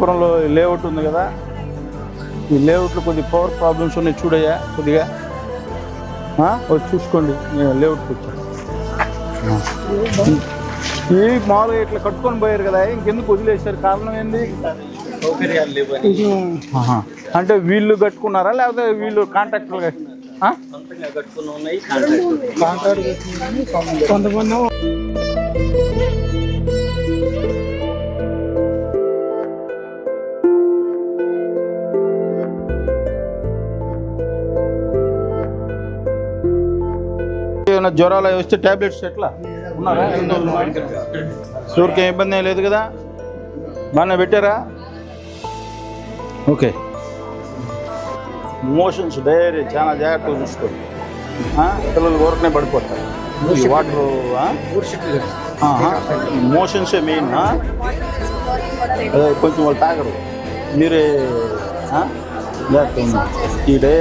అనంతపురంలో లేఅవుట్ ఉంది కదా, ఈ లేఅవుట్లో కొద్దిగా పవర్ ప్రాబ్లమ్స్ ఉన్నాయి చూడయ్యా కొద్దిగా. వచ్చి చూసుకోండి, లేఅవుట్కి వచ్చాను. ఈ మామూలుగా ఇట్లా కట్టుకొని పోయారు కదా, ఇంకెందుకు వదిలేశారు? కారణం ఏంది? సౌకర్యాలు లేవని. అంటే వీళ్ళు కట్టుకున్నారా లేకపోతే వీళ్ళు కాంట్రాక్టర్గా కట్టుకుని ఉన్నాయి, కాంట్రాక్ట్ కొంతమంది ఏమైనా జ్వరాలు వస్తే ట్యాబ్లెట్స్ ఎట్లా ఉన్నారా? ఎవరికేం ఇబ్బంది ఏం లేదు కదా? బాగానే పెట్టారా? ఓకే. మోషన్స్ డైరీ చాలా జాగ్రత్తగా చూసుకోండి. పిల్లలు ఊరకనే పడిపోతారు. వాటర్ మోషన్సే మెయిన్. కొంచెం వాళ్ళు తాగరు, మీరే జాగ్రత్త. ఈ డే